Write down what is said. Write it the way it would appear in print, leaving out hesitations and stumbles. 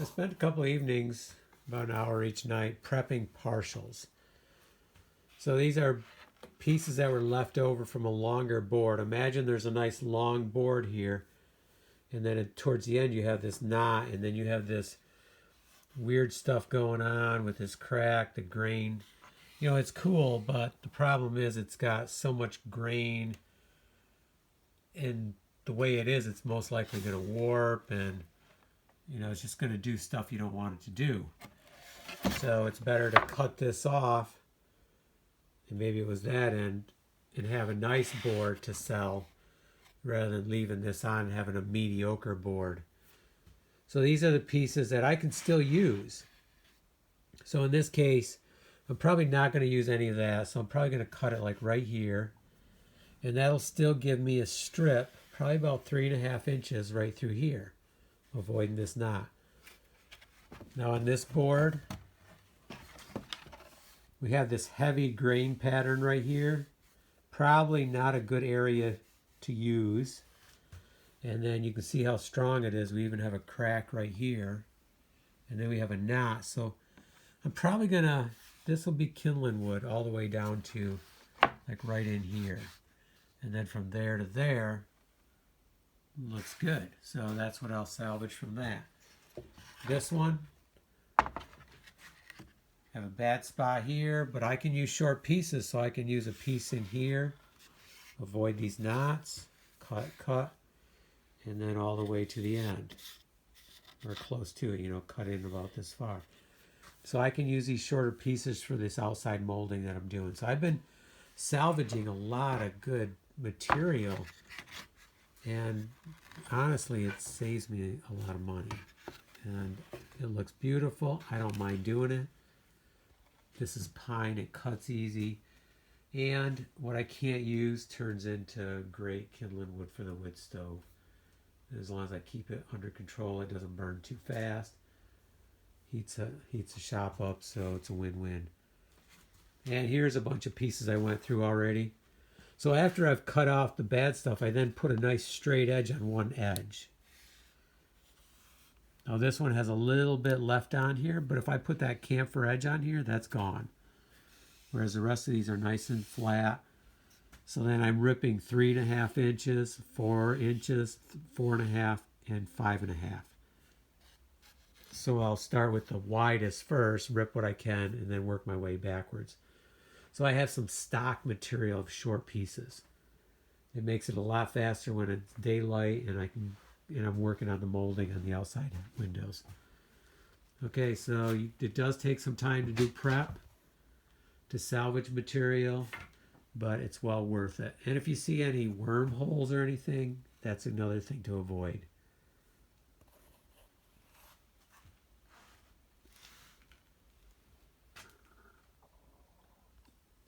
I spent a couple of evenings, about an hour each night, prepping partials. So these are pieces that were left over from a longer board. Imagine there's a nice long board here, and then towards the end you have this knot, and then you have this weird stuff going on with this crack, the grain. You know, it's cool, but the problem is it's got so much grain, and the way it is, it's most likely going to warp, and you know, it's just going to do stuff you don't want it to do. So it's better to cut this off, and maybe it was that end, and have a nice board to sell rather than leaving this on and having a mediocre board. So these are the pieces that I can still use. So in this case, I'm probably not going to use any of that. So I'm probably going to cut it like right here. And that'll still give me a strip, probably about 3.5 inches right through here, avoiding this knot. Now on this board, we have this heavy grain pattern right here. Probably not a good area to use. And then you can see how strong it is. We even have a crack right here. And then we have a knot. So I'm probably gonna, this will be kindling wood all the way down to like right in here. And then from there to there, looks good. So that's what I'll salvage from that. This one, have a bad spot here, but I can use short pieces, so I can use a piece in here, avoid these knots, cut, and then all the way to the end, or close to it, you know, cut in about this far. So I can use these shorter pieces for this outside molding that I'm doing. So I've been salvaging a lot of good material, and honestly, it saves me a lot of money. And it looks beautiful. I don't mind doing it. This is pine, it cuts easy. And what I can't use turns into great kindling wood for the wood stove. As long as I keep it under control, it doesn't burn too fast. Heats the shop up, so it's a win-win. And here's a bunch of pieces I went through already. So after I've cut off the bad stuff, I then put a nice straight edge on one edge. Now this one has a little bit left on here, but if I put that camphor edge on here, that's gone. Whereas the rest of these are nice and flat. So then I'm ripping 3.5 inches, 4 inches, 4.5, and 5.5. So I'll start with the widest first, rip what I can, and then work my way backwards. So I have some stock material of short pieces. It makes it a lot faster when it's daylight, and I'm working on the molding on the outside windows. Okay, so it does take some time to do prep, to salvage material, but it's well worth it. And if you see any wormholes or anything, that's another thing to avoid.